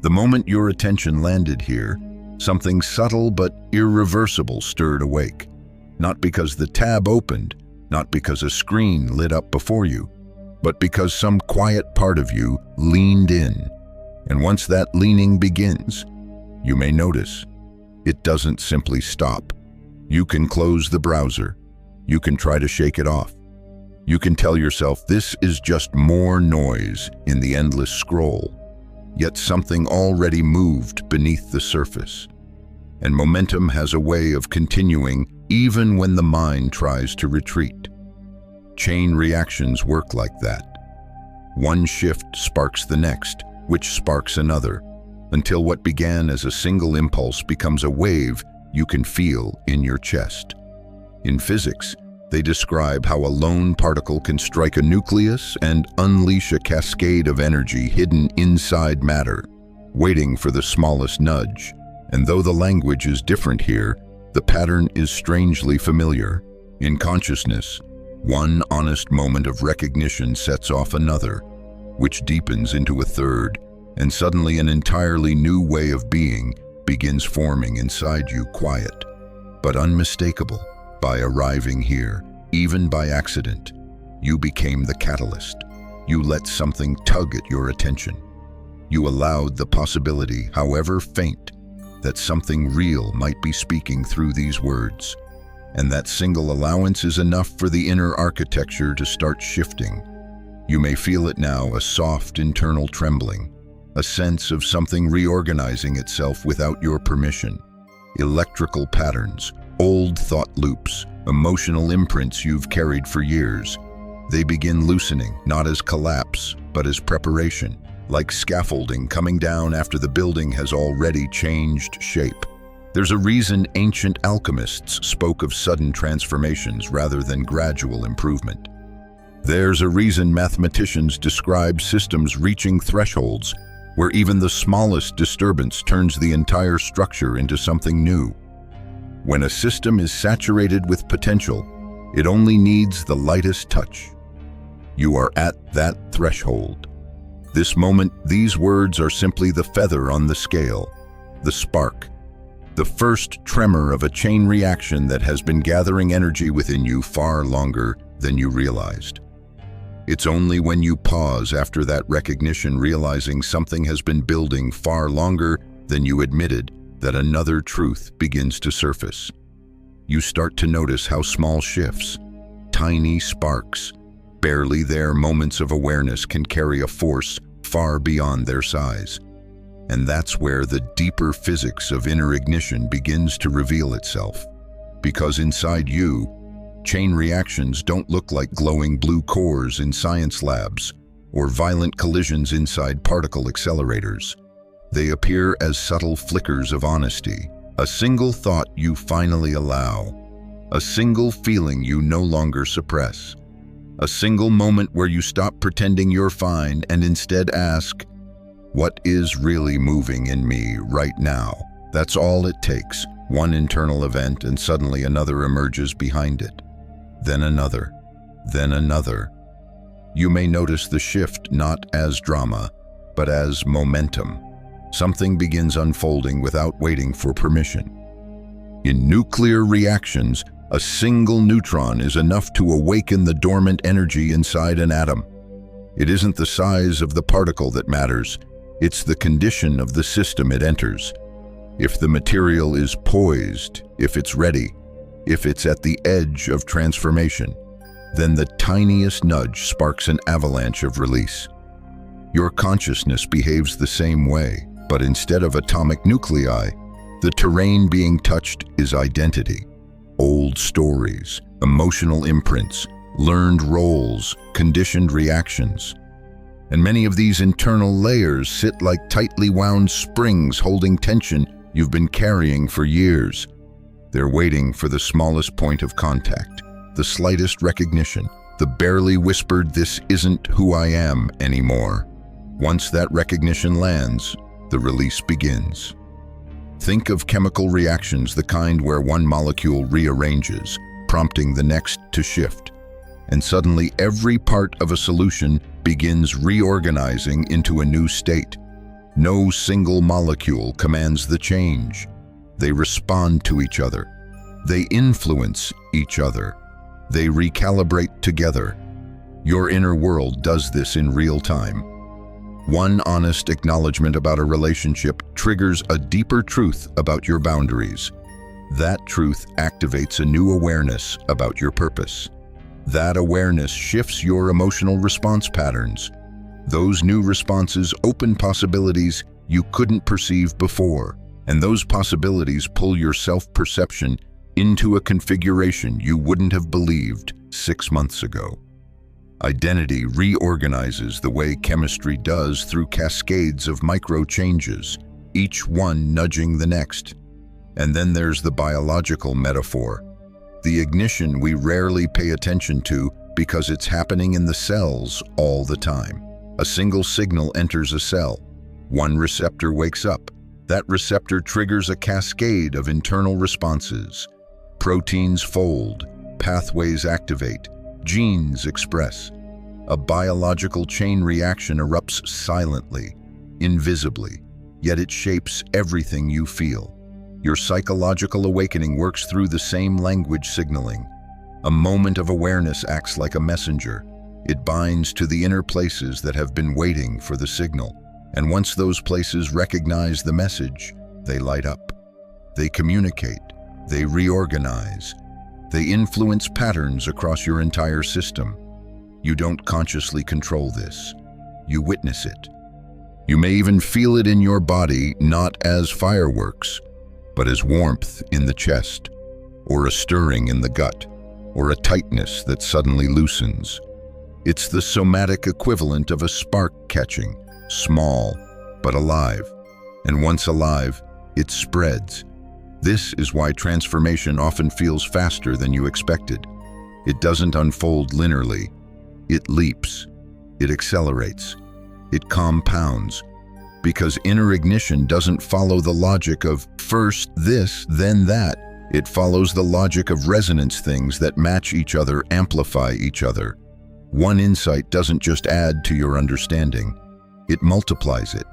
The moment your attention landed here, something subtle but irreversible stirred awake. Not because the tab opened, not because a screen lit up before you, but because some quiet part of you leaned in. And once that leaning begins, you may notice, it doesn't simply stop. You can close the browser. You can try to shake it off. You can tell yourself this is just more noise in the endless scroll. Yet something already moved beneath the surface. And momentum has a way of continuing even when the mind tries to retreat. Chain reactions work like that. One shift sparks the next, which sparks another, until what began as a single impulse becomes a wave you can feel in your chest. In physics, they describe how a lone particle can strike a nucleus and unleash a cascade of energy hidden inside matter, waiting for the smallest nudge. And though the language is different here, the pattern is strangely familiar. In consciousness, one honest moment of recognition sets off another, which deepens into a third, and suddenly an entirely new way of being begins forming inside you, quiet, but unmistakable. By arriving here, even by accident, you became the catalyst. You let something tug at your attention. You allowed the possibility, however faint, that something real might be speaking through these words. And that single allowance is enough for the inner architecture to start shifting. You may feel it now, a soft internal trembling, a sense of something reorganizing itself without your permission. Electrical patterns, old thought loops, emotional imprints you've carried for years. They begin loosening, not as collapse, but as preparation, like scaffolding coming down after the building has already changed shape. There's a reason ancient alchemists spoke of sudden transformations rather than gradual improvement. There's a reason mathematicians describe systems reaching thresholds where even the smallest disturbance turns the entire structure into something new. When a system is saturated with potential, it only needs the lightest touch. You are at that threshold. This moment, these words are simply the feather on the scale, the spark, the first tremor of a chain reaction that has been gathering energy within you far longer than you realized. It's only when you pause after that recognition, realizing something has been building far longer than you admitted, that another truth begins to surface. You start to notice how small shifts, tiny sparks, barely there moments of awareness can carry a force far beyond their size. And that's where the deeper physics of inner ignition begins to reveal itself. Because inside you, chain reactions don't look like glowing blue cores in science labs or violent collisions inside particle accelerators. They appear as subtle flickers of honesty, a single thought you finally allow, a single feeling you no longer suppress, a single moment where you stop pretending you're fine and instead ask, what is really moving in me right now? That's all it takes. One internal event and suddenly another emerges behind it. Then another, then another. You may notice the shift not as drama, but as momentum. Something begins unfolding without waiting for permission. In nuclear reactions, a single neutron is enough to awaken the dormant energy inside an atom. It isn't the size of the particle that matters, it's the condition of the system it enters. If the material is poised, if it's ready, if it's at the edge of transformation, then the tiniest nudge sparks an avalanche of release. Your consciousness behaves the same way, but instead of atomic nuclei, the terrain being touched is identity. Old stories, emotional imprints, learned roles, conditioned reactions. And many of these internal layers sit like tightly wound springs holding tension you've been carrying for years. They're waiting for the smallest point of contact, the slightest recognition, the barely whispered, "This isn't who I am anymore." Once that recognition lands, the release begins. Think of chemical reactions, the kind where one molecule rearranges, prompting the next to shift. And suddenly every part of a solution begins reorganizing into a new state. No single molecule commands the change. They respond to each other. They influence each other. They recalibrate together. Your inner world does this in real time. One honest acknowledgement about a relationship triggers a deeper truth about your boundaries. That truth activates a new awareness about your purpose. That awareness shifts your emotional response patterns. Those new responses open possibilities you couldn't perceive before, and those possibilities pull your self-perception into a configuration you wouldn't have believed 6 months ago. Identity reorganizes the way chemistry does through cascades of micro-changes, each one nudging the next. And then there's the biological metaphor, the ignition we rarely pay attention to because it's happening in the cells all the time. A single signal enters a cell. One receptor wakes up. That receptor triggers a cascade of internal responses. Proteins fold, pathways activate, genes express. A biological chain reaction erupts silently, invisibly, yet it shapes everything you feel. Your psychological awakening works through the same language signaling. A moment of awareness acts like a messenger. It binds to the inner places that have been waiting for the signal. And once those places recognize the message, they light up. They communicate. They reorganize. They influence patterns across your entire system. You don't consciously control this. You witness it. You may even feel it in your body, not as fireworks, but as warmth in the chest, or a stirring in the gut, or a tightness that suddenly loosens. It's the somatic equivalent of a spark catching, small, but alive. And once alive, it spreads. This is why transformation often feels faster than you expected. It doesn't unfold linearly. It leaps. It accelerates. It compounds. Because inner ignition doesn't follow the logic of first this, then that. It follows the logic of resonance, things that match each other, amplify each other. One insight doesn't just add to your understanding. It multiplies it.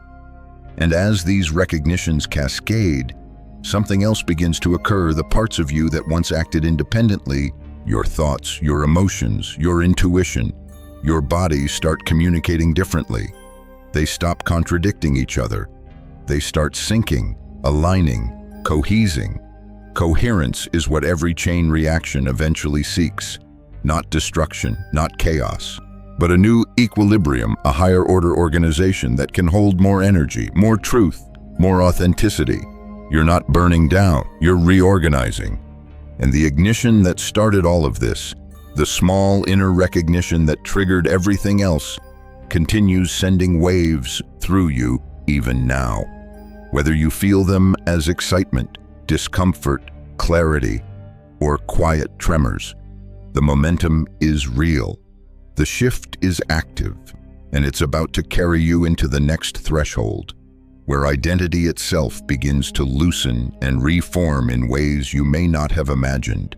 And as these recognitions cascade, something else begins to occur. The parts of you that once acted independently, your thoughts, your emotions, your intuition, your body start communicating differently. They stop contradicting each other. They start syncing, aligning, cohesing. Coherence is what every chain reaction eventually seeks. Not destruction, not chaos, but a new equilibrium, a higher order organization that can hold more energy, more truth, more authenticity. You're not burning down, you're reorganizing. And the ignition that started all of this, the small inner recognition that triggered everything else, continues sending waves through you even now. Whether you feel them as excitement, discomfort, clarity, or quiet tremors, the momentum is real. The shift is active, and it's about to carry you into the next threshold, where identity itself begins to loosen and reform in ways you may not have imagined.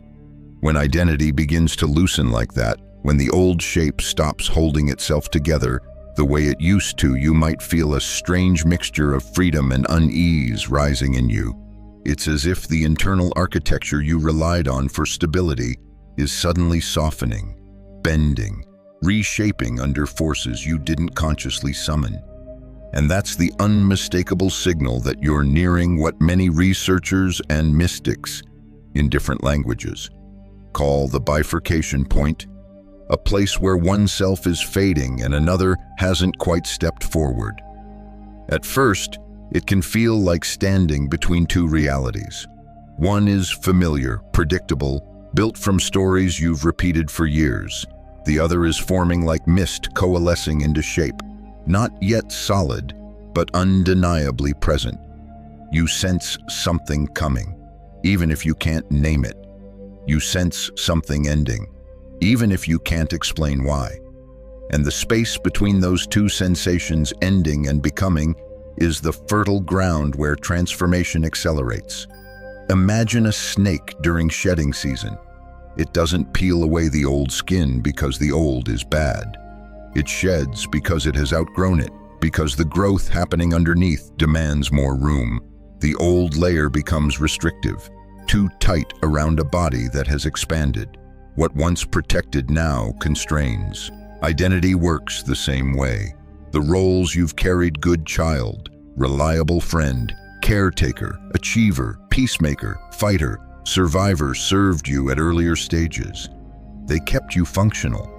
When identity begins to loosen like that, when the old shape stops holding itself together the way it used to, you might feel a strange mixture of freedom and unease rising in you. It's as if the internal architecture you relied on for stability is suddenly softening, bending, reshaping under forces you didn't consciously summon. And that's the unmistakable signal that you're nearing what many researchers and mystics, in different languages, call the bifurcation point, a place where one self is fading and another hasn't quite stepped forward. At first, it can feel like standing between two realities. One is familiar, predictable, built from stories you've repeated for years. The other is forming like mist, coalescing into shape. Not yet solid, but undeniably present. You sense something coming, even if you can't name it. You sense something ending, even if you can't explain why. And the space between those two sensations, ending and becoming, is the fertile ground where transformation accelerates. Imagine a snake during shedding season. It doesn't peel away the old skin because the old is bad. It sheds because it has outgrown it, because the growth happening underneath demands more room. The old layer becomes restrictive, too tight around a body that has expanded. What once protected now constrains. Identity works the same way. The roles you've carried, good child, reliable friend, caretaker, achiever, peacemaker, fighter, survivor, served you at earlier stages. They kept you functional.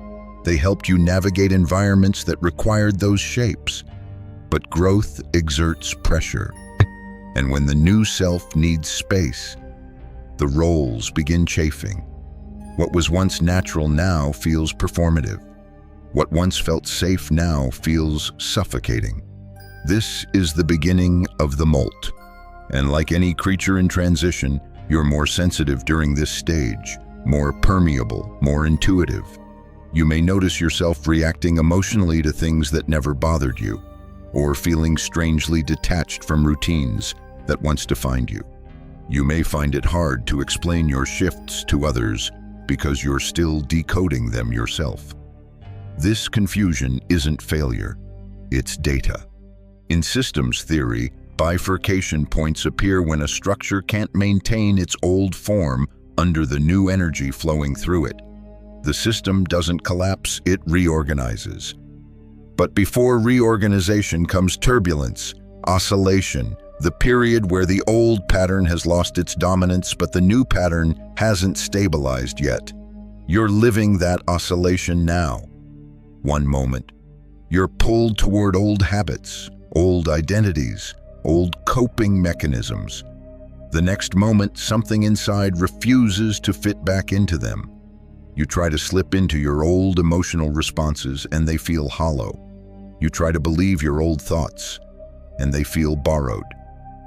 They helped you navigate environments that required those shapes. But growth exerts pressure. And when the new self needs space, the roles begin chafing. What was once natural now feels performative. What once felt safe now feels suffocating. This is the beginning of the molt. And like any creature in transition, you're more sensitive during this stage, more permeable, more intuitive. You may notice yourself reacting emotionally to things that never bothered you, or feeling strangely detached from routines that once defined you. You may find it hard to explain your shifts to others because you're still decoding them yourself. This confusion isn't failure, it's data. In systems theory, bifurcation points appear when a structure can't maintain its old form under the new energy flowing through it. The system doesn't collapse, it reorganizes. But before reorganization comes turbulence, oscillation, the period where the old pattern has lost its dominance but the new pattern hasn't stabilized yet. You're living that oscillation now. One moment, you're pulled toward old habits, old identities, old coping mechanisms. The next moment, something inside refuses to fit back into them. You try to slip into your old emotional responses and they feel hollow. You try to believe your old thoughts and they feel borrowed.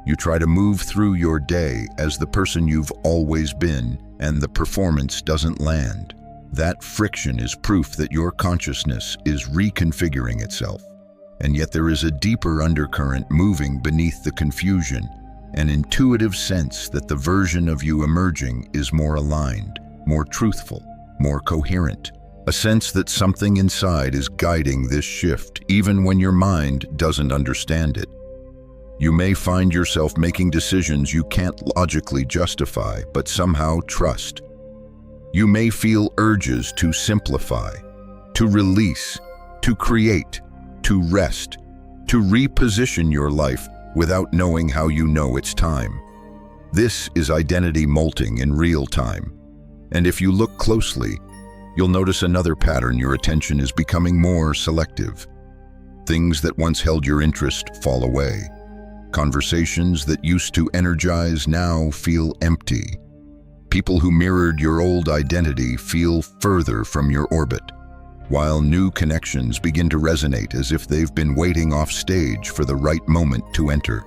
You try to move through your day as the person you've always been and the performance doesn't land. That friction is proof that your consciousness is reconfiguring itself. And yet there is a deeper undercurrent moving beneath the confusion, an intuitive sense that the version of you emerging is more aligned, more truthful, more coherent. A sense that something inside is guiding this shift, even when your mind doesn't understand it. You may find yourself making decisions you can't logically justify, but somehow trust. You may feel urges to simplify, to release, to create, to rest, to reposition your life without knowing how you know it's time. This is identity molting in real time. And if you look closely, you'll notice another pattern. Your attention is becoming more selective. Things that once held your interest fall away. Conversations that used to energize now feel empty. People who mirrored your old identity feel further from your orbit, while new connections begin to resonate as if they've been waiting off stage for the right moment to enter.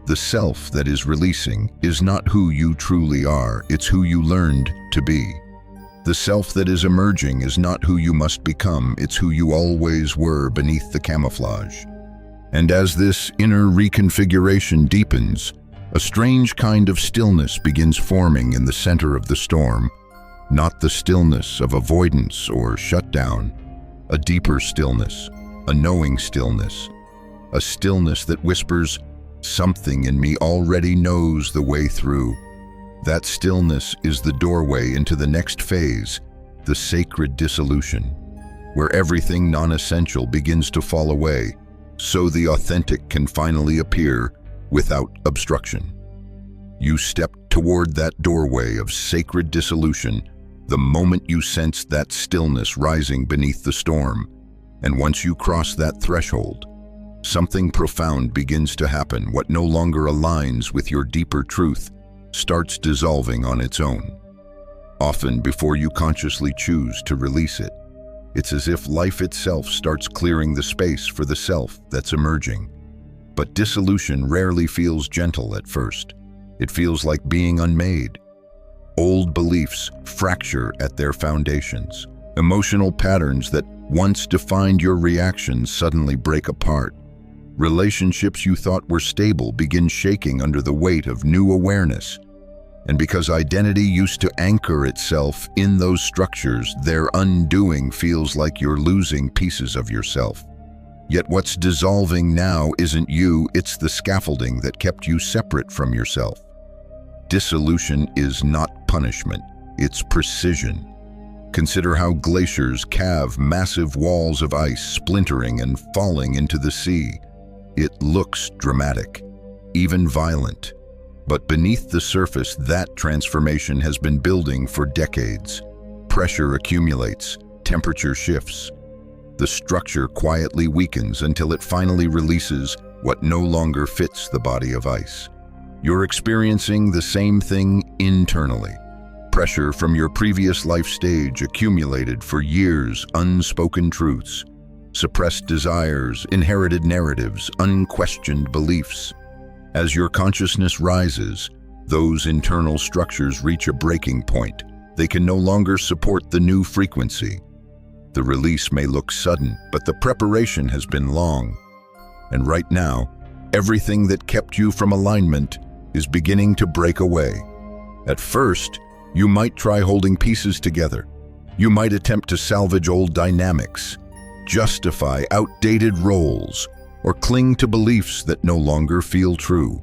The self that is releasing is not who you truly are, it's who you learned to be. The self that is emerging is not who you must become, it's who you always were beneath the camouflage. And as this inner reconfiguration deepens, a strange kind of stillness begins forming in the center of the storm. Not the stillness of avoidance or shutdown, a deeper stillness, a knowing stillness, a stillness that whispers, "Something in me already knows the way through." That stillness is the doorway into the next phase, the sacred dissolution, where everything non-essential begins to fall away, so the authentic can finally appear without obstruction. You step toward that doorway of sacred dissolution the moment you sense that stillness rising beneath the storm. And once you cross that threshold, something profound begins to happen. What no longer aligns with your deeper truth starts dissolving on its own. Often before you consciously choose to release it, it's as if life itself starts clearing the space for the self that's emerging. But dissolution rarely feels gentle at first. It feels like being unmade. Old beliefs fracture at their foundations. Emotional patterns that once defined your reactions suddenly break apart. Relationships you thought were stable begin shaking under the weight of new awareness. And because identity used to anchor itself in those structures, their undoing feels like you're losing pieces of yourself. Yet what's dissolving now isn't you, it's the scaffolding that kept you separate from yourself. Dissolution is not punishment, it's precision. Consider how glaciers calve massive walls of ice, splintering and falling into the sea. It looks dramatic, even violent. But beneath the surface, that transformation has been building for decades. Pressure accumulates, temperature shifts. The structure quietly weakens until it finally releases what no longer fits the body of ice. You're experiencing the same thing internally. Pressure from your previous life stage accumulated for years, unspoken truths, suppressed desires, inherited narratives, unquestioned beliefs. As your consciousness rises, those internal structures reach a breaking point. They can no longer support the new frequency. The release may look sudden, but the preparation has been long. And right now, everything that kept you from alignment is beginning to break away. At first, you might try holding pieces together. You might attempt to salvage old dynamics, justify outdated roles, or cling to beliefs that no longer feel true.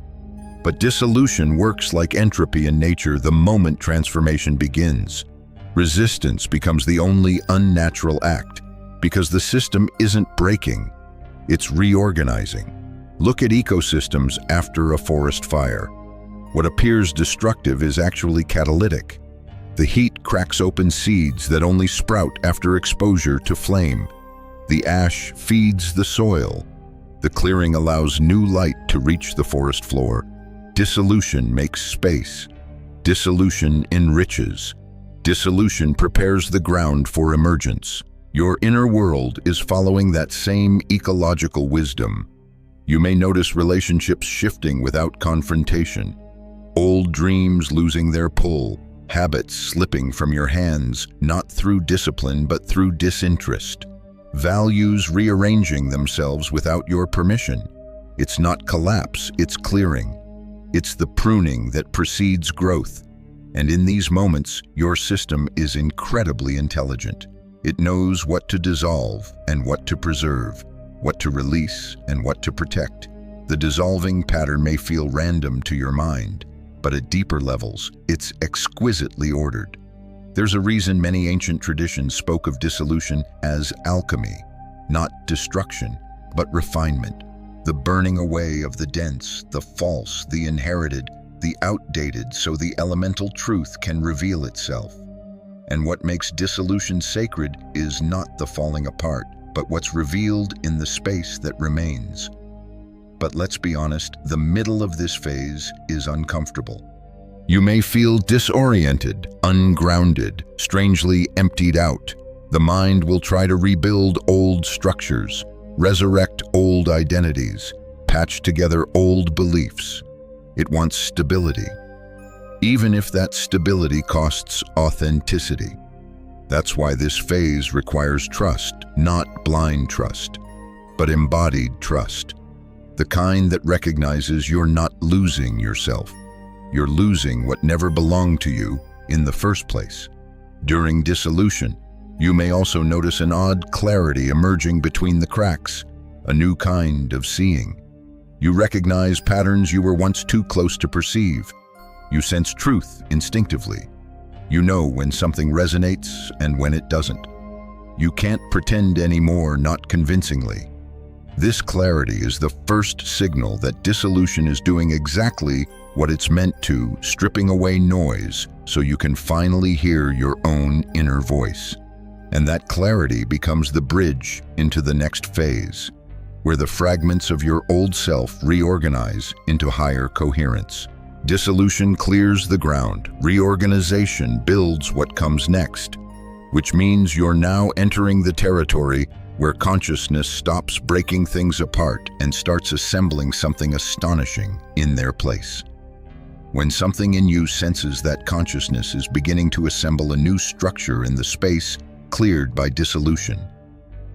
But dissolution works like entropy in nature the moment transformation begins. Resistance becomes the only unnatural act because the system isn't breaking, it's reorganizing. Look at ecosystems after a forest fire. What appears destructive is actually catalytic. The heat cracks open seeds that only sprout after exposure to flame. The ash feeds the soil. The clearing allows new light to reach the forest floor. Dissolution makes space. Dissolution enriches. Dissolution prepares the ground for emergence. Your inner world is following that same ecological wisdom. You may notice relationships shifting without confrontation, old dreams losing their pull, habits slipping from your hands, not through discipline but through disinterest, values rearranging themselves without your permission. It's not collapse, it's clearing. It's the pruning that precedes growth. And in these moments, your system is incredibly intelligent. It knows what to dissolve and what to preserve, what to release and what to protect. The dissolving pattern may feel random to your mind, but at deeper levels, it's exquisitely ordered. There's a reason many ancient traditions spoke of dissolution as alchemy, not destruction, but refinement. The burning away of the dense, the false, the inherited, the outdated, so the elemental truth can reveal itself. And what makes dissolution sacred is not the falling apart, but what's revealed in the space that remains. But let's be honest, the middle of this phase is uncomfortable. You may feel disoriented, ungrounded, strangely emptied out. The mind will try to rebuild old structures, resurrect old identities, patch together old beliefs. It wants stability, even if that stability costs authenticity. That's why this phase requires trust, not blind trust, but embodied trust. The kind that recognizes you're not losing yourself. You're losing what never belonged to you in the first place. During dissolution, you may also notice an odd clarity emerging between the cracks, a new kind of seeing. You recognize patterns you were once too close to perceive. You sense truth instinctively. You know when something resonates and when it doesn't. You can't pretend anymore, not convincingly. This clarity is the first signal that dissolution is doing exactly what it's meant to, stripping away noise so you can finally hear your own inner voice. And that clarity becomes the bridge into the next phase, where the fragments of your old self reorganize into higher coherence. Dissolution clears the ground. Reorganization builds what comes next, which means you're now entering the territory where consciousness stops breaking things apart and starts assembling something astonishing in their place. When something in you senses that consciousness is beginning to assemble a new structure in the space cleared by dissolution,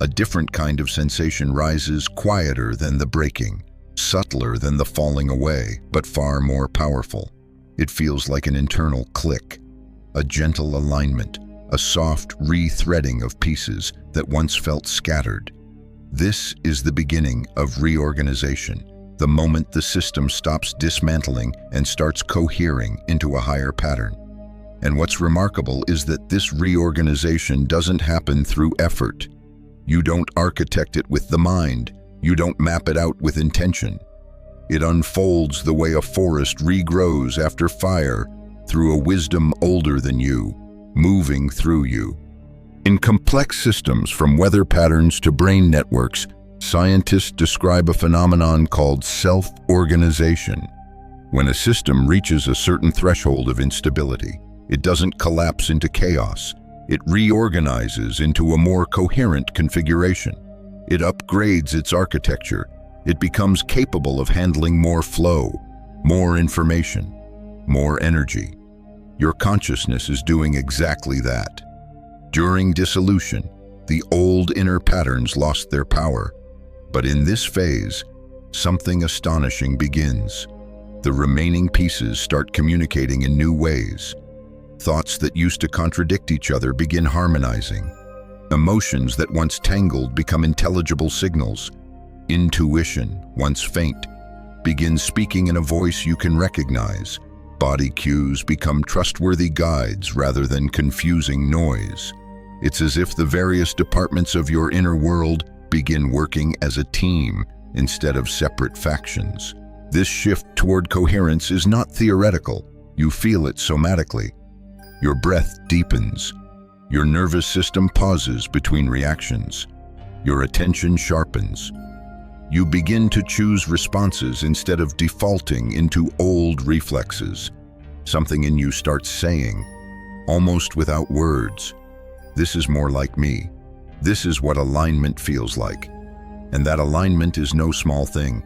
a different kind of sensation rises, quieter than the breaking, subtler than the falling away, but far more powerful. It feels like an internal click, a gentle alignment, a soft re-threading of pieces that once felt scattered. This is the beginning of reorganization, the moment the system stops dismantling and starts cohering into a higher pattern. And what's remarkable is that this reorganization doesn't happen through effort. You don't architect it with the mind. You don't map it out with intention. It unfolds the way a forest regrows after fire, through a wisdom older than you, moving through you. In complex systems, from weather patterns to brain networks, scientists describe a phenomenon called self-organization. When a system reaches a certain threshold of instability, it doesn't collapse into chaos. It reorganizes into a more coherent configuration. It upgrades its architecture. It becomes capable of handling more flow, more information, more energy. Your consciousness is doing exactly that. During dissolution, the old inner patterns lost their power. But in this phase, something astonishing begins. The remaining pieces start communicating in new ways. Thoughts that used to contradict each other begin harmonizing. Emotions that once tangled become intelligible signals. Intuition, once faint, begins speaking in a voice you can recognize. Body cues become trustworthy guides rather than confusing noise. It's as if the various departments of your inner world begin working as a team instead of separate factions. This shift toward coherence is not theoretical. You feel it somatically. Your breath deepens. Your nervous system pauses between reactions. Your attention sharpens. You begin to choose responses instead of defaulting into old reflexes. Something in you starts saying, almost without words, "This is more like me." This is what alignment feels like. And that alignment is no small thing.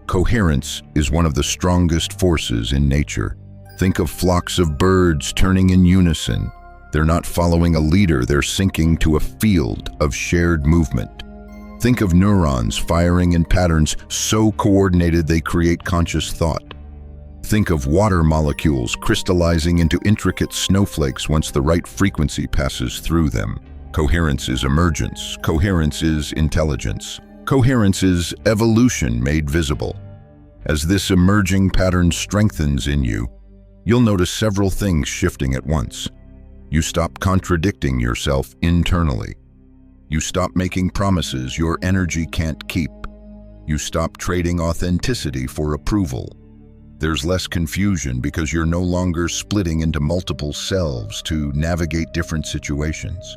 Coherence is one of the strongest forces in nature. Think of flocks of birds turning in unison. They're not following a leader, they're syncing to a field of shared movement. Think of neurons firing in patterns so coordinated they create conscious thought. Think of water molecules crystallizing into intricate snowflakes once the right frequency passes through them. Coherence is emergence. Coherence is intelligence. Coherence is evolution made visible. As this emerging pattern strengthens in you, you'll notice several things shifting at once. You stop contradicting yourself internally. You stop making promises your energy can't keep. You stop trading authenticity for approval. There's less confusion because you're no longer splitting into multiple selves to navigate different situations.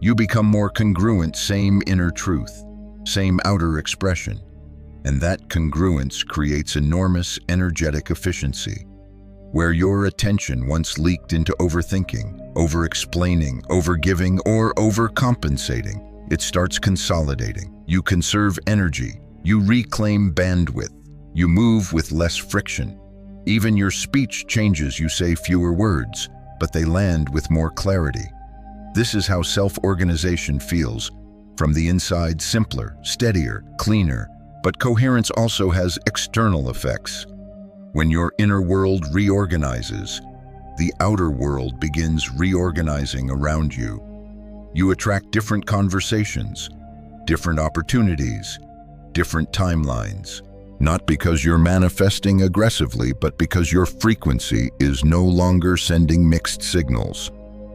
You become more congruent, same inner truth, same outer expression, and that congruence creates enormous energetic efficiency. Where your attention once leaked into overthinking, over-explaining, over-giving, or overcompensating, it starts consolidating. You conserve energy. You reclaim bandwidth. You move with less friction. Even your speech changes. You say fewer words, but they land with more clarity. This is how self-organization feels. From the inside, simpler, steadier, cleaner. But coherence also has external effects. When your inner world reorganizes, the outer world begins reorganizing around you. You attract different conversations, different opportunities, different timelines. Not because you're manifesting aggressively, but because your frequency is no longer sending mixed signals.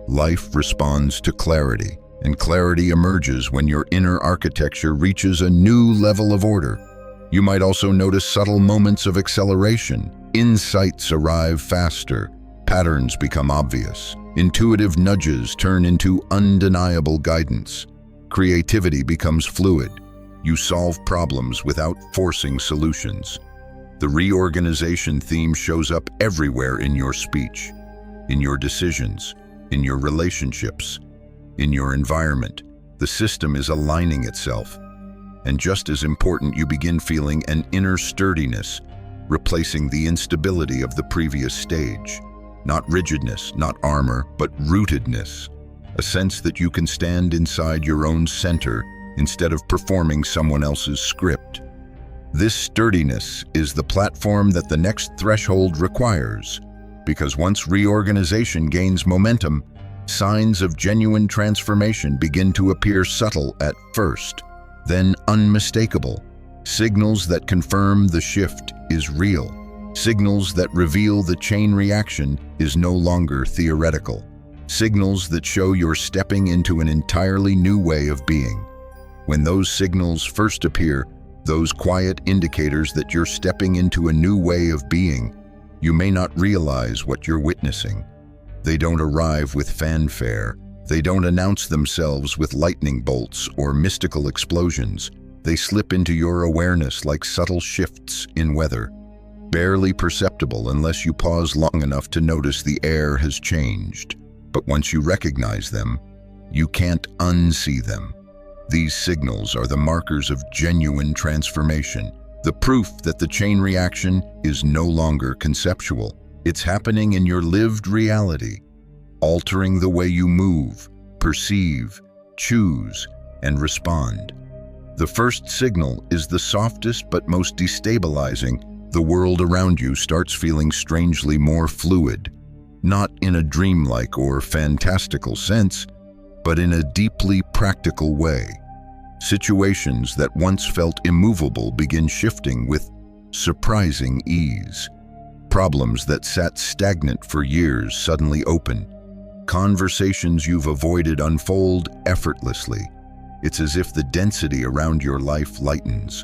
Life responds to clarity, and clarity emerges when your inner architecture reaches a new level of order. You might also notice subtle moments of acceleration. Insights arrive faster. Patterns become obvious. Intuitive nudges turn into undeniable guidance. Creativity becomes fluid. You solve problems without forcing solutions. The reorganization theme shows up everywhere in your speech, in your decisions, in your relationships, in your environment. The system is aligning itself. And just as important, you begin feeling an inner sturdiness, replacing the instability of the previous stage. Not rigidness, not armor, but rootedness. A sense that you can stand inside your own center instead of performing someone else's script. This sturdiness is the platform that the next threshold requires, because once reorganization gains momentum, signs of genuine transformation begin to appear subtle at first. then unmistakable. Signals that confirm the shift is real. Signals that reveal the chain reaction is no longer theoretical. Signals that show you're stepping into an entirely new way of being. When those signals first appear, those quiet indicators that you're stepping into a new way of being, you may not realize what you're witnessing. They don't arrive with fanfare. They don't announce themselves with lightning bolts or mystical explosions. They slip into your awareness like subtle shifts in weather, barely perceptible unless you pause long enough to notice the air has changed. But once you recognize them, you can't unsee them. These signals are the markers of genuine transformation, the proof that the chain reaction is no longer conceptual. It's happening in your lived reality, altering the way you move, perceive, choose, and respond. The first signal is the softest but most destabilizing. The world around you starts feeling strangely more fluid, not in a dreamlike or fantastical sense, but in a deeply practical way. Situations that once felt immovable begin shifting with surprising ease. Problems that sat stagnant for years suddenly open. Conversations you've avoided unfold effortlessly. It's as if the density around your life lightens,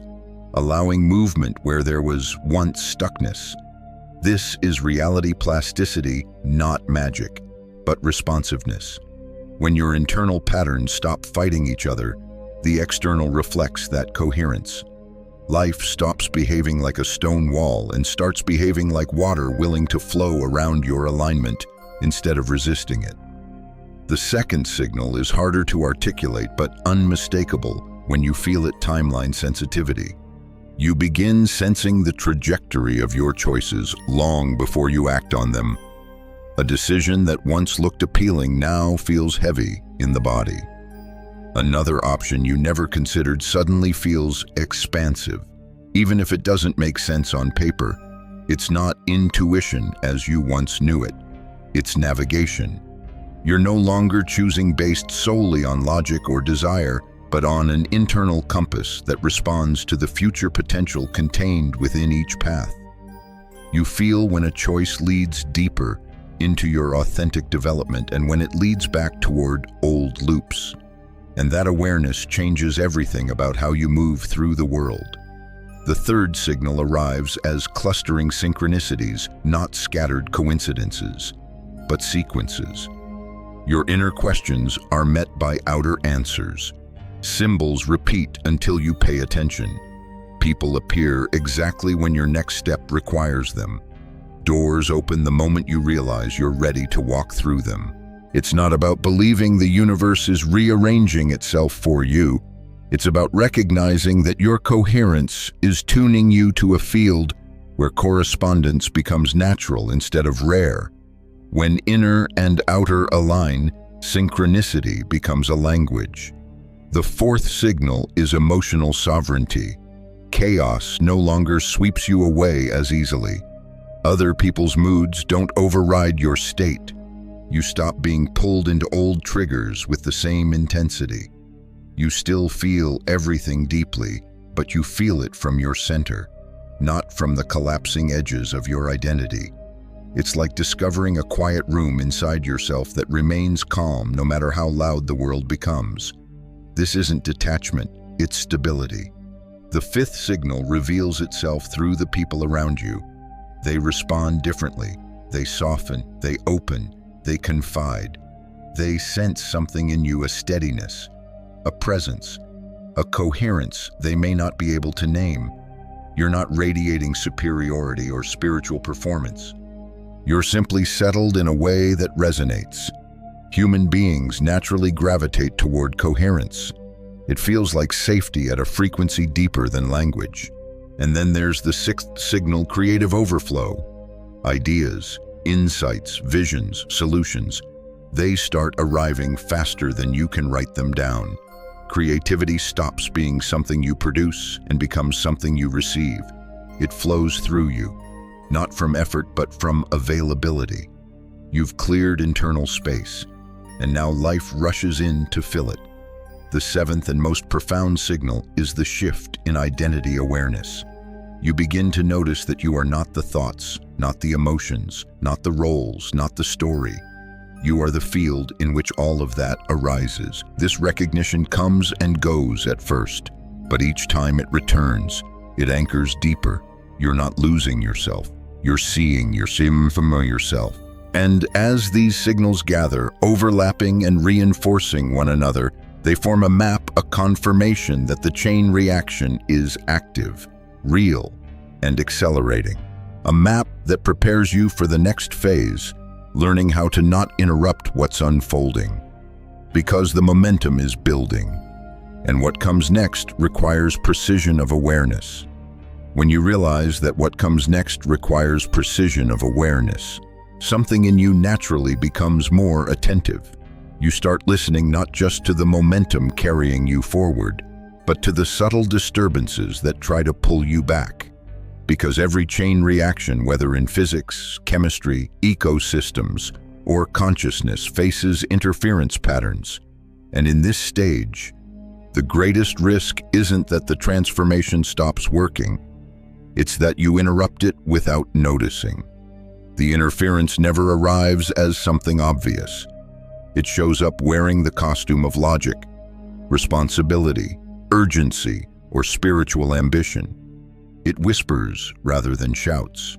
allowing movement where there was once stuckness. This is reality plasticity, not magic, but responsiveness. When your internal patterns stop fighting each other, the external reflects that coherence. Life stops behaving like a stone wall and starts behaving like water willing to flow around your alignment instead of resisting it. The second signal is harder to articulate but unmistakable when you feel it: timeline sensitivity. You begin sensing the trajectory of your choices long before you act on them. A decision that once looked appealing now feels heavy in the body. Another option you never considered suddenly feels expansive. Even if it doesn't make sense on paper, it's not intuition as you once knew it. It's navigation. You're no longer choosing based solely on logic or desire, but on an internal compass that responds to the future potential contained within each path. You feel when a choice leads deeper into your authentic development and when it leads back toward old loops. And that awareness changes everything about how you move through the world. The third signal arrives as clustering synchronicities, not scattered coincidences, but sequences. Your inner questions are met by outer answers. Symbols repeat until you pay attention. People appear exactly when your next step requires them. Doors open the moment you realize you're ready to walk through them. It's not about believing the universe is rearranging itself for you. It's about recognizing that your coherence is tuning you to a field where correspondence becomes natural instead of rare. When inner and outer align, synchronicity becomes a language. The fourth signal is emotional sovereignty. Chaos no longer sweeps you away as easily. Other people's moods don't override your state. You stop being pulled into old triggers with the same intensity. You still feel everything deeply, but you feel it from your center, not from the collapsing edges of your identity. It's like discovering a quiet room inside yourself that remains calm no matter how loud the world becomes. This isn't detachment, it's stability. The fifth signal reveals itself through the people around you. They respond differently. They soften, they open, they confide. They sense something in you, a steadiness, a presence, a coherence they may not be able to name. You're not radiating superiority or spiritual performance. You're simply settled in a way that resonates. Human beings naturally gravitate toward coherence. It feels like safety at a frequency deeper than language. And then there's the sixth signal: creative overflow. Ideas, insights, visions, solutions. They start arriving faster than you can write them down. Creativity stops being something you produce and becomes something you receive. It flows through you, not from effort but from availability. You've cleared internal space, and now life rushes in to fill it. The seventh and most profound signal is the shift in identity awareness. You begin to notice that you are not the thoughts, not the emotions, not the roles, not the story. You are the field in which all of that arises. This recognition comes and goes at first, but each time it returns, it anchors deeper. You're not losing yourself. You're seeing yourself. And as these signals gather, overlapping and reinforcing one another, they form a map, a confirmation that the chain reaction is active, real, and accelerating. A map that prepares you for the next phase, learning how to not interrupt what's unfolding, because the momentum is building. And what comes next requires precision of awareness. When you realize that what comes next requires precision of awareness, something in you naturally becomes more attentive. You start listening not just to the momentum carrying you forward, but to the subtle disturbances that try to pull you back. Because every chain reaction, whether in physics, chemistry, ecosystems, or consciousness, faces interference patterns. And in this stage, the greatest risk isn't that the transformation stops working, it's that you interrupt it without noticing. The interference never arrives as something obvious. It shows up wearing the costume of logic, responsibility, urgency, or spiritual ambition. It whispers rather than shouts.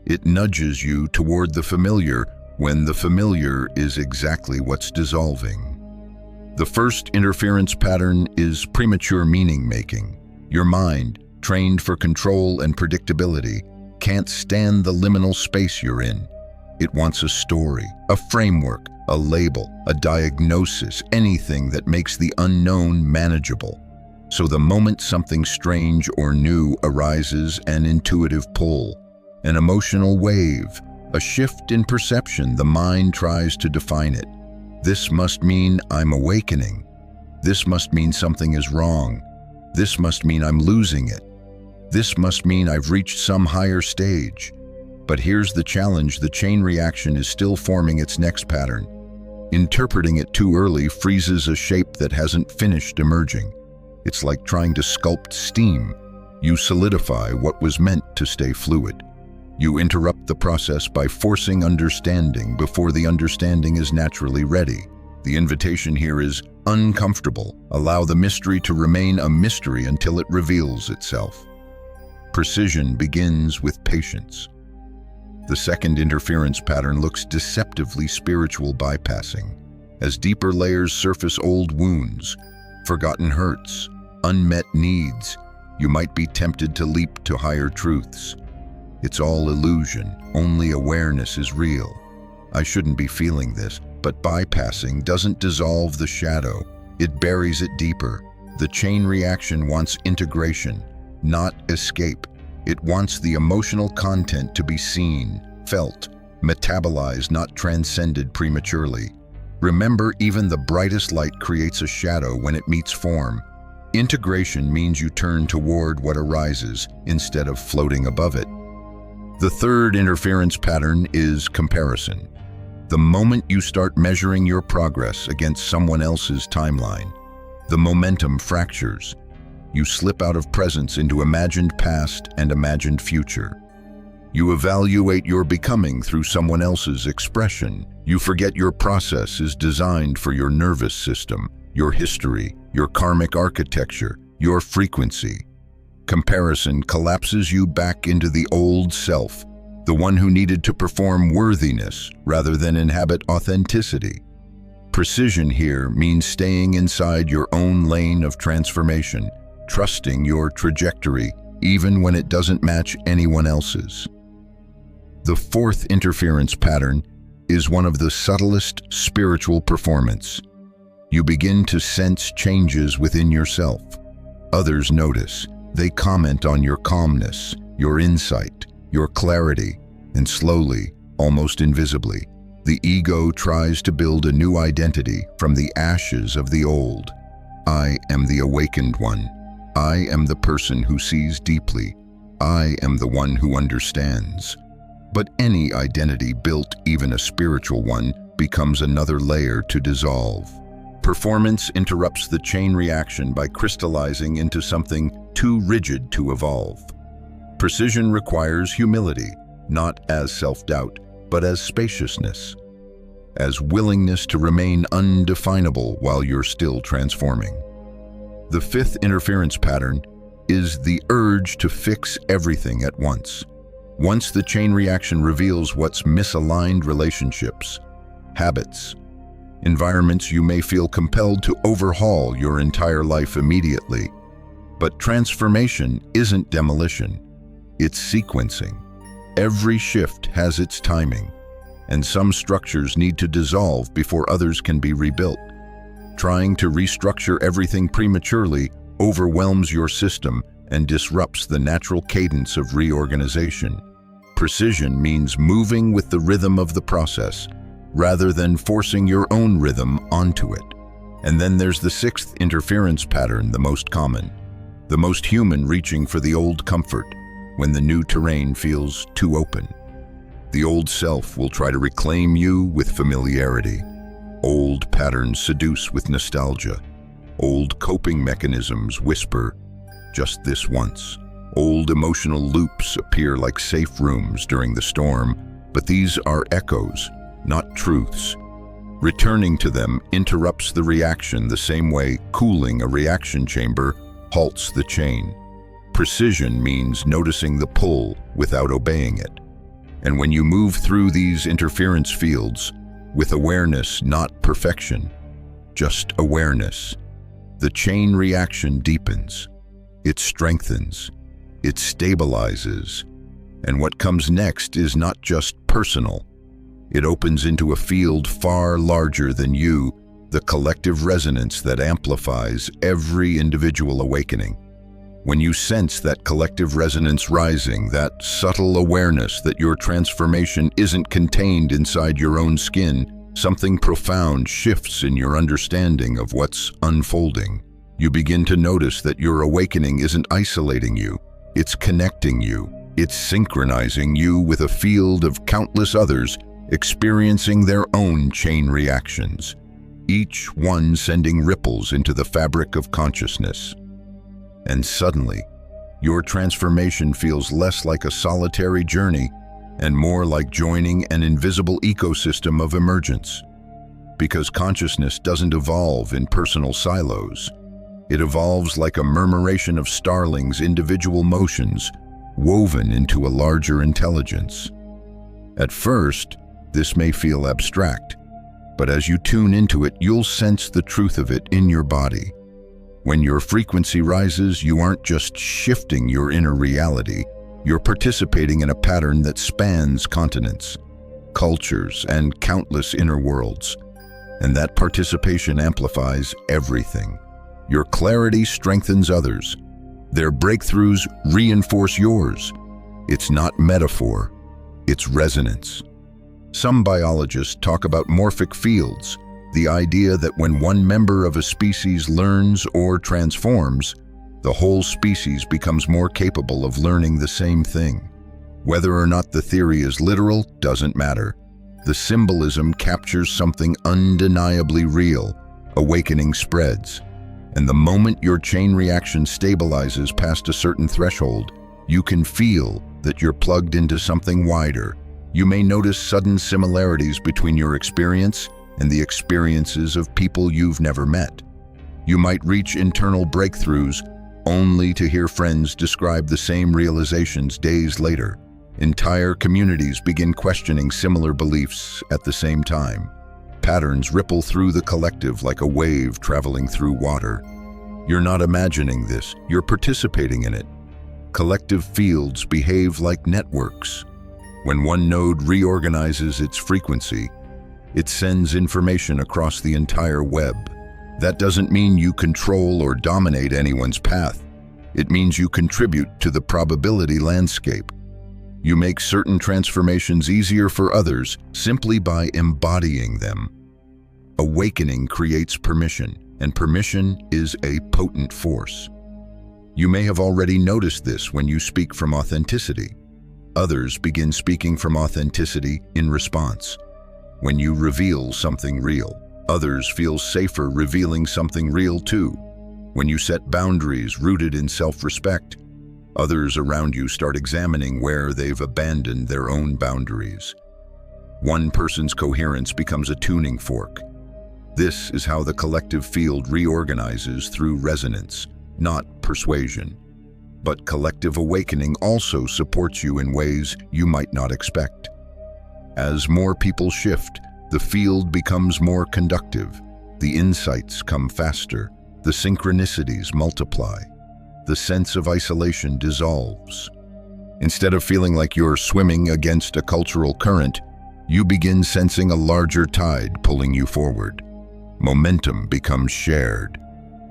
It nudges you toward the familiar when the familiar is exactly what's dissolving. The first interference pattern is premature meaning-making. Your mind, trained for control and predictability, can't stand the liminal space you're in. It wants a story, a framework, a label, a diagnosis, anything that makes the unknown manageable. So the moment something strange or new arises, an intuitive pull, an emotional wave, a shift in perception, the mind tries to define it. This must mean I'm awakening. This must mean something is wrong. This must mean I'm losing it. This must mean I've reached some higher stage. But here's the challenge: the chain reaction is still forming its next pattern. Interpreting it too early freezes a shape that hasn't finished emerging. It's like trying to sculpt steam. You solidify what was meant to stay fluid. You interrupt the process by forcing understanding before the understanding is naturally ready. The invitation here is uncomfortable. Allow the mystery to remain a mystery until it reveals itself. Precision begins with patience. The second interference pattern looks deceptively spiritual, bypassing. As deeper layers surface, old wounds, forgotten hurts, unmet needs, you might be tempted to leap to higher truths. It's all illusion. Only awareness is real. I shouldn't be feeling this, but bypassing doesn't dissolve the shadow. It buries it deeper. The chain reaction wants integration, not escape. It wants the emotional content to be seen, felt, metabolized, not transcended prematurely. Remember, even the brightest light creates a shadow when it meets form. Integration means you turn toward what arises instead of floating above it. The third interference pattern is comparison. The moment you start measuring your progress against someone else's timeline, the momentum fractures. You slip out of presence into imagined past and imagined future. You evaluate your becoming through someone else's expression. You forget your process is designed for your nervous system, your history, your karmic architecture, your frequency. Comparison collapses you back into the old self, the one who needed to perform worthiness rather than inhabit authenticity. Precision here means staying inside your own lane of transformation, trusting your trajectory even when it doesn't match anyone else's. The fourth interference pattern is one of the subtlest spiritual performance. You begin to sense changes within yourself. Others notice. They comment on your calmness, your insight, your clarity, and slowly, almost invisibly, the ego tries to build a new identity from the ashes of the old. I am the awakened one. I am the person who sees deeply. I am the one who understands. But any identity built, even a spiritual one, becomes another layer to dissolve. Performance interrupts the chain reaction by crystallizing into something too rigid to evolve. Precision requires humility, not as self-doubt, but as spaciousness, as willingness to remain undefinable while you're still transforming. The fifth interference pattern is the urge to fix everything at once. Once the chain reaction reveals what's misaligned relationships, habits, environments, you may feel compelled to overhaul your entire life immediately. But transformation isn't demolition, it's sequencing. Every shift has its timing, and some structures need to dissolve before others can be rebuilt. Trying to restructure everything prematurely overwhelms your system and disrupts the natural cadence of reorganization. Precision means moving with the rhythm of the process, rather than forcing your own rhythm onto it. And then there's the sixth interference pattern, the most common, the most human, reaching for the old comfort when the new terrain feels too open. The old self will try to reclaim you with familiarity. Old patterns seduce with nostalgia. Old coping mechanisms whisper, "Just this once." Old emotional loops appear like safe rooms during the storm, but these are echoes, not truths. Returning to them interrupts the reaction the same way cooling a reaction chamber halts the chain. Precision means noticing the pull without obeying it. And when you move through these interference fields with awareness, not perfection, just awareness, the chain reaction deepens, it strengthens, it stabilizes, and what comes next is not just personal. It opens into a field far larger than you, the collective resonance that amplifies every individual awakening. When you sense that collective resonance rising, that subtle awareness that your transformation isn't contained inside your own skin, something profound shifts in your understanding of what's unfolding. You begin to notice that your awakening isn't isolating you, it's connecting you, it's synchronizing you with a field of countless others experiencing their own chain reactions, each one sending ripples into the fabric of consciousness. And suddenly, your transformation feels less like a solitary journey and more like joining an invisible ecosystem of emergence. Because consciousness doesn't evolve in personal silos. It evolves like a murmuration of starlings' individual motions woven into a larger intelligence. At first, this may feel abstract, but as you tune into it, you'll sense the truth of it in your body. When your frequency rises, you aren't just shifting your inner reality, you're participating in a pattern that spans continents, cultures, and countless inner worlds. And that participation amplifies everything. Your clarity strengthens others. Their breakthroughs reinforce yours. It's not metaphor, it's resonance. Some biologists talk about morphic fields, the idea that when one member of a species learns or transforms, the whole species becomes more capable of learning the same thing. Whether or not the theory is literal doesn't matter. The symbolism captures something undeniably real. Awakening spreads. And the moment your chain reaction stabilizes past a certain threshold, you can feel that you're plugged into something wider. You may notice sudden similarities between your experience and the experiences of people you've never met. You might reach internal breakthroughs only to hear friends describe the same realizations days later. Entire communities begin questioning similar beliefs at the same time. Patterns ripple through the collective like a wave traveling through water. You're not imagining this, you're participating in it. Collective fields behave like networks. When one node reorganizes its frequency, it sends information across the entire web. That doesn't mean you control or dominate anyone's path. It means you contribute to the probability landscape. You make certain transformations easier for others simply by embodying them. Awakening creates permission, and permission is a potent force. You may have already noticed this when you speak from authenticity. Others begin speaking from authenticity in response. When you reveal something real, Others feel safer revealing something real too. When you set boundaries rooted in self-respect, others around you start examining where they've abandoned their own boundaries. One person's coherence becomes a tuning fork. This is how the collective field reorganizes through resonance, not persuasion. But collective awakening also supports you in ways you might not expect. As more people shift, the field becomes more conductive. The insights come faster. The synchronicities multiply. The sense of isolation dissolves. Instead of feeling like you're swimming against a cultural current, you begin sensing a larger tide pulling you forward. Momentum becomes shared.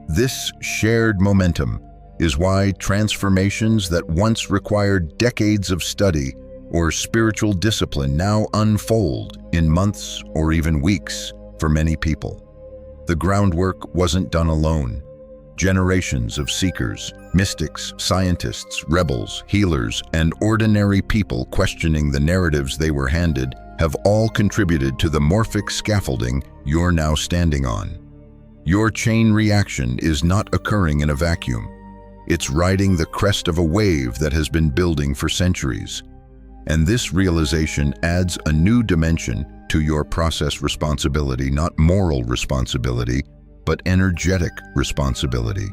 This shared momentum is why transformations that once required decades of study or spiritual discipline now unfold in months or even weeks for many people. The groundwork wasn't done alone. Generations of seekers, mystics, scientists, rebels, healers, and ordinary people questioning the narratives they were handed have all contributed to the morphic scaffolding you're now standing on. Your chain reaction is not occurring in a vacuum. It's riding the crest of a wave that has been building for centuries. And this realization adds a new dimension to your process responsibility, not moral responsibility, but energetic responsibility.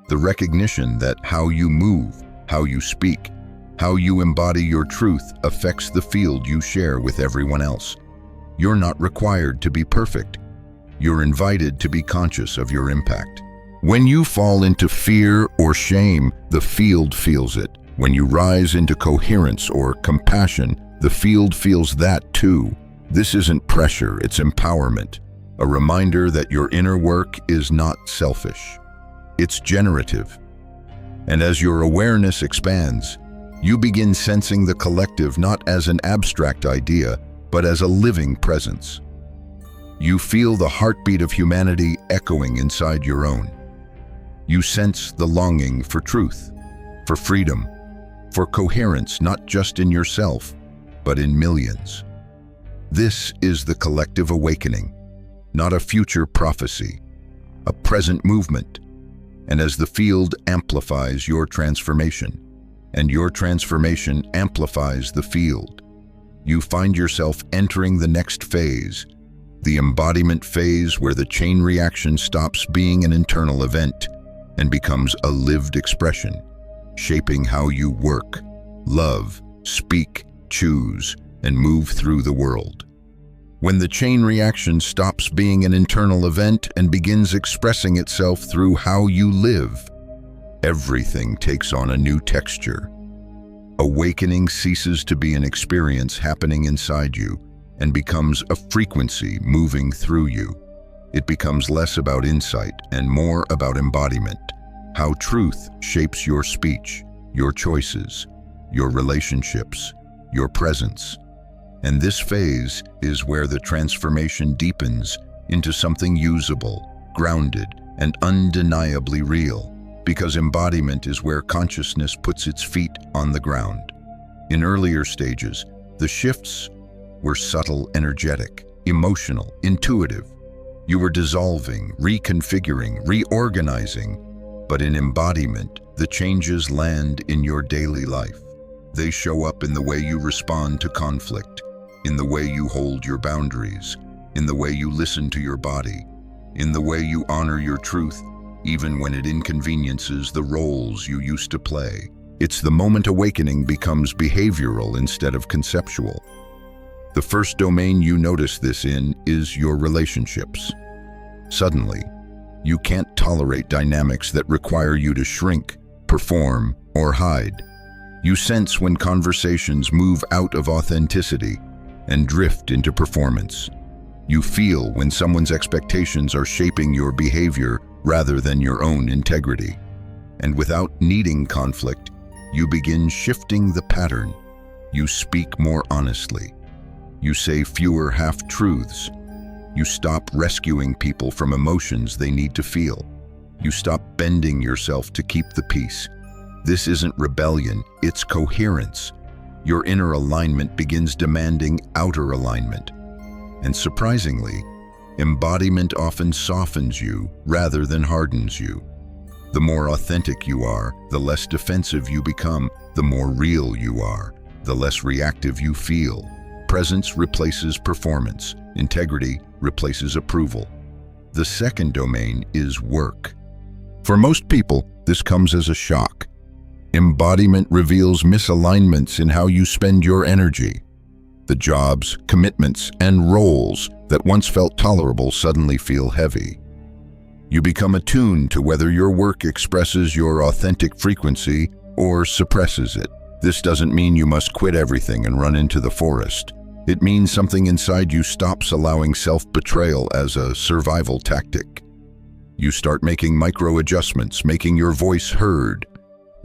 The recognition that how you move, how you speak, how you embody your truth affects the field you share with everyone else. You're not required to be perfect. You're invited to be conscious of your impact. When you fall into fear or shame, the field feels it. When you rise into coherence or compassion, the field feels that too. This isn't pressure, it's empowerment. A reminder that your inner work is not selfish. It's generative. And as your awareness expands, you begin sensing the collective not as an abstract idea, but as a living presence. You feel the heartbeat of humanity echoing inside your own. You sense the longing for truth, for freedom, for coherence, not just in yourself, but in millions. This is the collective awakening, not a future prophecy, a present movement. And as the field amplifies your transformation, and your transformation amplifies the field, you find yourself entering the next phase, the embodiment phase, where the chain reaction stops being an internal event and becomes a lived expression, shaping how you work, love, speak, choose, and move through the world. When the chain reaction stops being an internal event and begins expressing itself through how you live, everything takes on a new texture. Awakening ceases to be an experience happening inside you and becomes a frequency moving through you. It becomes less about insight and more about embodiment, how truth shapes your speech, your choices, your relationships, your presence. And this phase is where the transformation deepens into something usable, grounded, and undeniably real, because embodiment is where consciousness puts its feet on the ground. In earlier stages, the shifts were subtle, energetic, emotional, intuitive. You were dissolving, reconfiguring, reorganizing, but in embodiment, the changes land in your daily life. They show up in the way you respond to conflict, in the way you hold your boundaries, in the way you listen to your body, in the way you honor your truth, even when it inconveniences the roles you used to play. It's the moment awakening becomes behavioral instead of conceptual. The first domain you notice this in is your relationships. Suddenly, you can't tolerate dynamics that require you to shrink, perform, or hide. You sense when conversations move out of authenticity and drift into performance. You feel when someone's expectations are shaping your behavior rather than your own integrity. And without needing conflict, you begin shifting the pattern. You speak more honestly. You say fewer half-truths. You stop rescuing people from emotions they need to feel. You stop bending yourself to keep the peace. This isn't rebellion, it's coherence. Your inner alignment begins demanding outer alignment. And surprisingly, Embodiment often softens you rather than hardens you. The more authentic you are, the less defensive you become. The more real you are, the less reactive you feel. Presence replaces performance. Integrity replaces approval. The second domain is work. For most people, this comes as a shock. Embodiment reveals misalignments in how you spend your energy. The jobs, commitments, and roles that once felt tolerable suddenly feel heavy. You become attuned to whether your work expresses your authentic frequency or suppresses it. This doesn't mean you must quit everything and run into the forest. It means something inside you stops allowing self-betrayal as a survival tactic. You start making micro-adjustments, making your voice heard,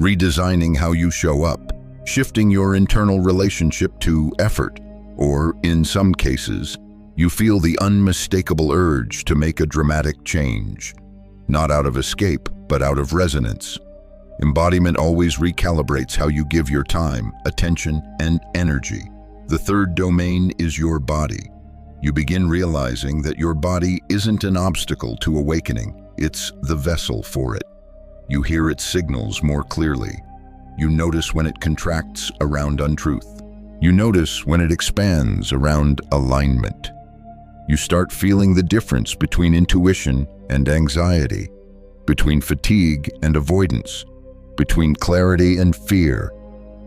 redesigning how you show up, shifting your internal relationship to effort, or, in some cases, you feel the unmistakable urge to make a dramatic change, not out of escape, but out of resonance. Embodiment always recalibrates how you give your time, attention, and energy. The third domain is your body. You begin realizing that your body isn't an obstacle to awakening, it's the vessel for it. You hear its signals more clearly. You notice when it contracts around untruth. You notice when it expands around alignment. You start feeling the difference between intuition and anxiety, between fatigue and avoidance, between clarity and fear.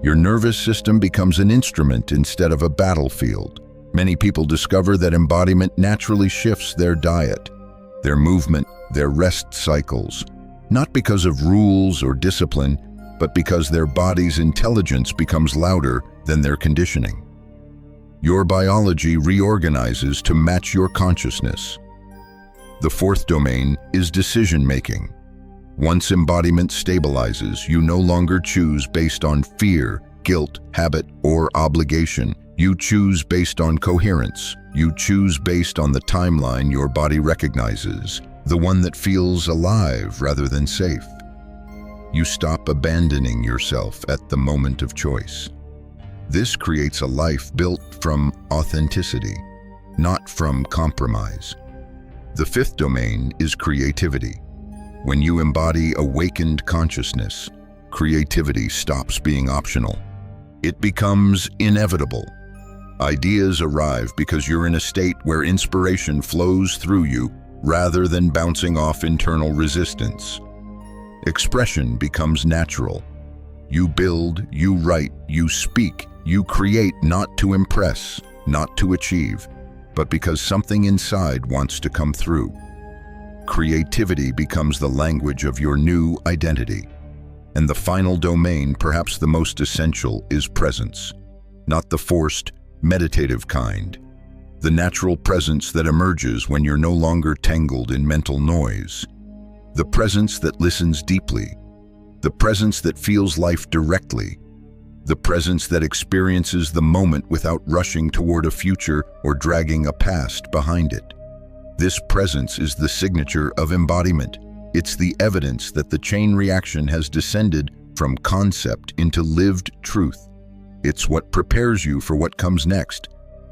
Your nervous system becomes an instrument instead of a battlefield. Many people discover that embodiment naturally shifts their diet, their movement, their rest cycles, not because of rules or discipline, but because their body's intelligence becomes louder than their conditioning. Your biology reorganizes to match your consciousness. The fourth domain is decision-making. Once embodiment stabilizes, you no longer choose based on fear, guilt, habit, or obligation. You choose based on coherence. You choose based on the timeline your body recognizes, the one that feels alive rather than safe. You stop abandoning yourself at the moment of choice. This creates a life built from authenticity, not from compromise. The fifth domain is creativity. When you embody awakened consciousness, creativity stops being optional. It becomes inevitable. Ideas arrive because you're in a state where inspiration flows through you rather than bouncing off internal resistance. Expression becomes natural. You build, you write, you speak, you create not to impress, not to achieve, but because something inside wants to come through. Creativity becomes the language of your new identity. And the final domain, perhaps the most essential, is presence. Not the forced, meditative kind. The natural presence that emerges when you're no longer tangled in mental noise. The presence that listens deeply. The presence that feels life directly. The presence that experiences the moment without rushing toward a future or dragging a past behind it. This presence is the signature of embodiment. It's the evidence that the chain reaction has descended from concept into lived truth. It's what prepares you for what comes next,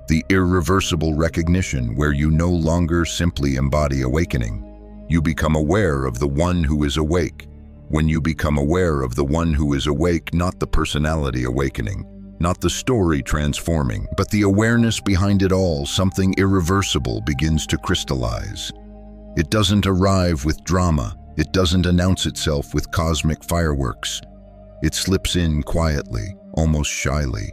the irreversible recognition where you no longer simply embody awakening. You become aware of the one who is awake. When you become aware of the one who is awake, not the personality awakening, not the story transforming, but the awareness behind it all, something irreversible begins to crystallize. It doesn't arrive with drama. It doesn't announce itself with cosmic fireworks. It slips in quietly, almost shyly,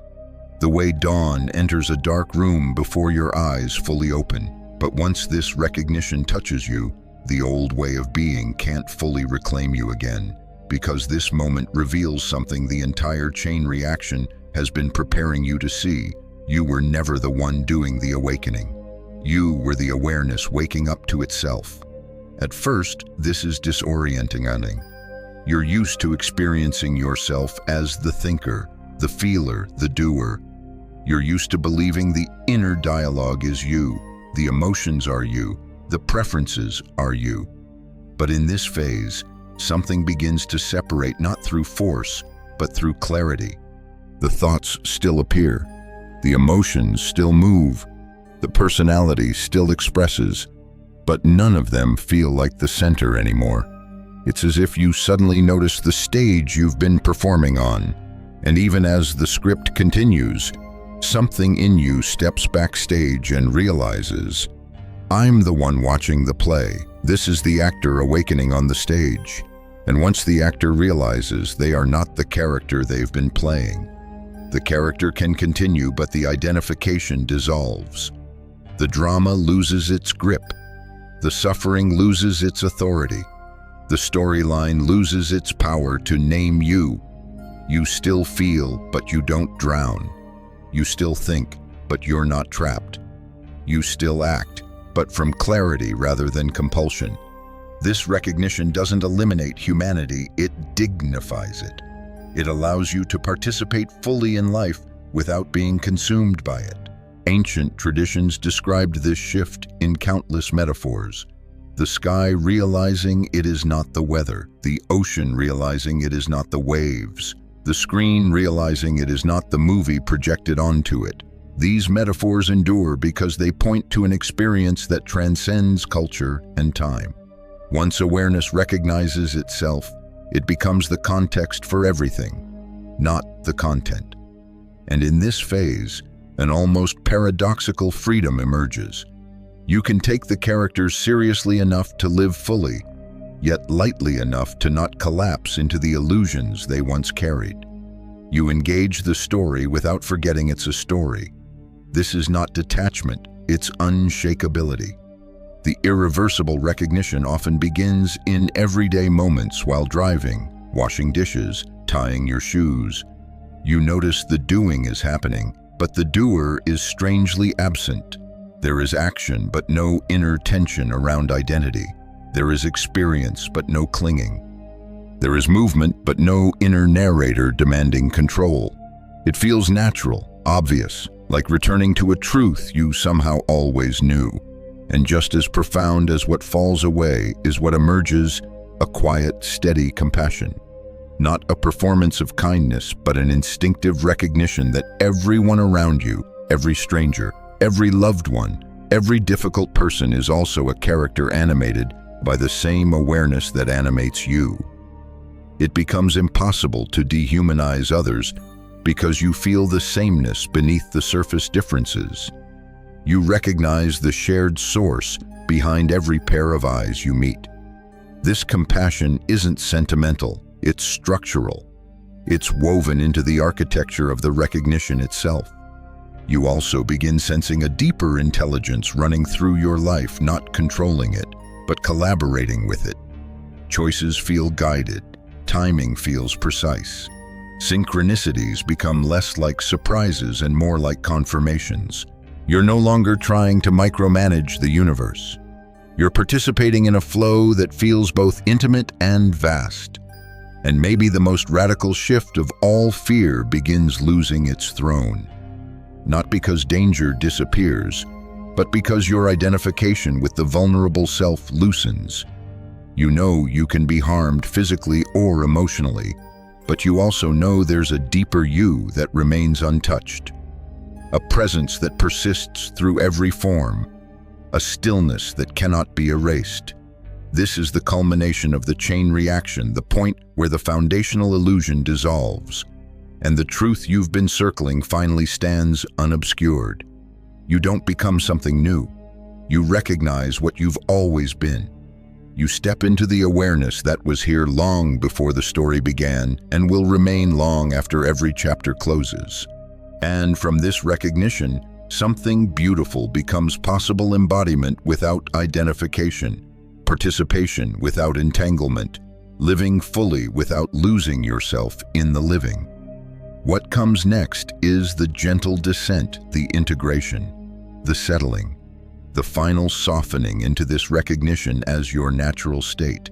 the way dawn enters a dark room before your eyes fully open. But once this recognition touches you, the old way of being can't fully reclaim you again, because this moment reveals something the entire chain reaction has been preparing you to see. You were never the one doing the awakening. You were the awareness waking up to itself. At first, this is disorienting. You're used to experiencing yourself as the thinker, the feeler, the doer. You're used to believing the inner dialogue is you, the emotions are you, the preferences are you. But in this phase, something begins to separate not through force, but through clarity. The thoughts still appear, the emotions still move, the personality still expresses, but none of them feel like the center anymore. It's as if you suddenly notice the stage you've been performing on, and even as the script continues, something in you steps backstage and realizes, I'm the one watching the play. This is the actor awakening on the stage. And once the actor realizes they are not the character they've been playing, the character can continue, but the identification dissolves. The drama loses its grip. The suffering loses its authority. The storyline loses its power to name you. You still feel, but you don't drown. You still think, but you're not trapped. You still act, but from clarity rather than compulsion. This recognition doesn't eliminate humanity, it dignifies it. It allows you to participate fully in life without being consumed by it. Ancient traditions described this shift in countless metaphors. The sky realizing it is not the weather, the ocean realizing it is not the waves, the screen realizing it is not the movie projected onto it. These metaphors endure because they point to an experience that transcends culture and time. Once awareness recognizes itself, it becomes the context for everything, not the content. And in this phase, an almost paradoxical freedom emerges. You can take the characters seriously enough to live fully, yet lightly enough to not collapse into the illusions they once carried. You engage the story without forgetting it's a story. This is not detachment, it's unshakability. The irreversible recognition often begins in everyday moments while driving, washing dishes, tying your shoes. You notice the doing is happening, but the doer is strangely absent. There is action, but no inner tension around identity. There is experience, but no clinging. There is movement, but no inner narrator demanding control. It feels natural, obvious, like returning to a truth you somehow always knew. And just as profound as what falls away is what emerges, a quiet, steady compassion. Not a performance of kindness, but an instinctive recognition that everyone around you, every stranger, every loved one, every difficult person is also a character animated by the same awareness that animates you. It becomes impossible to dehumanize others because you feel the sameness beneath the surface differences. You recognize the shared source behind every pair of eyes you meet. This compassion isn't sentimental, it's structural. It's woven into the architecture of the recognition itself. You also begin sensing a deeper intelligence running through your life, not controlling it, but collaborating with it. Choices feel guided, timing feels precise. Synchronicities become less like surprises and more like confirmations. You're no longer trying to micromanage the universe. You're participating in a flow that feels both intimate and vast. And maybe the most radical shift of all, fear begins losing its throne. Not because danger disappears, but because your identification with the vulnerable self loosens. You know you can be harmed physically or emotionally, but you also know there's a deeper you that remains untouched. A presence that persists through every form, a stillness that cannot be erased. This is the culmination of the chain reaction, the point where the foundational illusion dissolves, and the truth you've been circling finally stands unobscured. You don't become something new. You recognize what you've always been. You step into the awareness that was here long before the story began and will remain long after every chapter closes. And from this recognition, something beautiful becomes possible: embodiment without identification, participation without entanglement, living fully without losing yourself in the living. What comes next is the gentle descent, the integration, the settling, the final softening into this recognition as your natural state.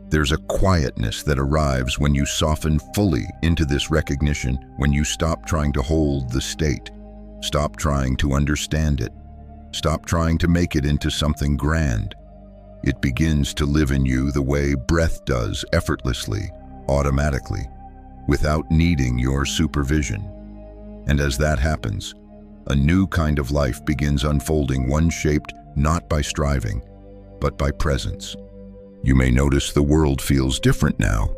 There's a quietness that arrives when you soften fully into this recognition, when you stop trying to hold the state, stop trying to understand it, stop trying to make it into something grand. It begins to live in you the way breath does, effortlessly, automatically, without needing your supervision. And as that happens, a new kind of life begins unfolding, one shaped not by striving, but by presence. You may notice the world feels different now,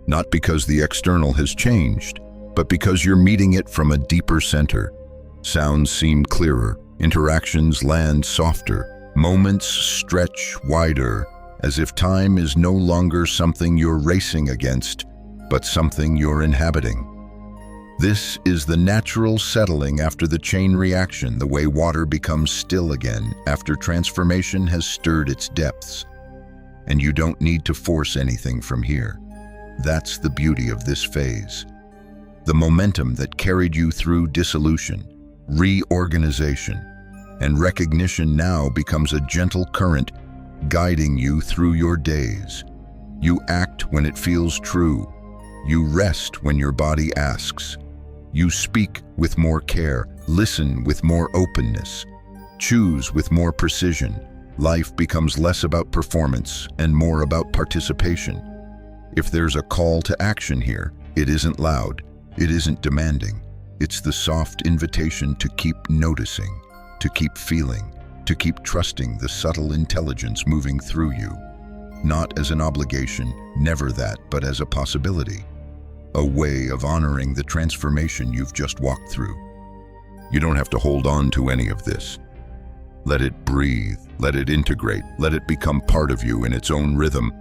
not because the external has changed, but because you're meeting it from a deeper center. Sounds seem clearer, interactions land softer, moments stretch wider, as if time is no longer something you're racing against, but something you're inhabiting. This is the natural settling after the chain reaction, the way water becomes still again after transformation has stirred its depths. And you don't need to force anything from here. That's the beauty of this phase. The momentum that carried you through dissolution, reorganization, and recognition now becomes a gentle current guiding you through your days. You act when it feels true. You rest when your body asks. You speak with more care, listen with more openness, choose with more precision. Life becomes less about performance and more about participation. If there's a call to action here, it isn't loud, it isn't demanding. It's the soft invitation to keep noticing, to keep feeling, to keep trusting the subtle intelligence moving through you. Not as an obligation, never that, but as a possibility. A way of honoring the transformation you've just walked through. You don't have to hold on to any of this. Let it breathe, let it integrate, let it become part of you in its own rhythm.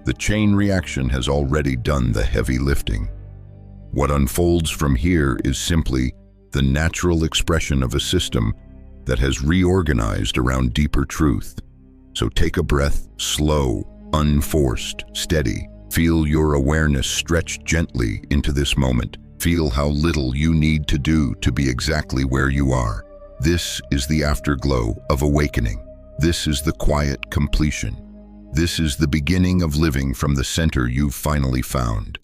The chain reaction has already done the heavy lifting. What unfolds from here is simply the natural expression of a system that has reorganized around deeper truth. So take a breath, slow, unforced, steady. Feel your awareness stretch gently into this moment. Feel how little you need to do to be exactly where you are. This is the afterglow of awakening. This is the quiet completion. This is the beginning of living from the center you've finally found.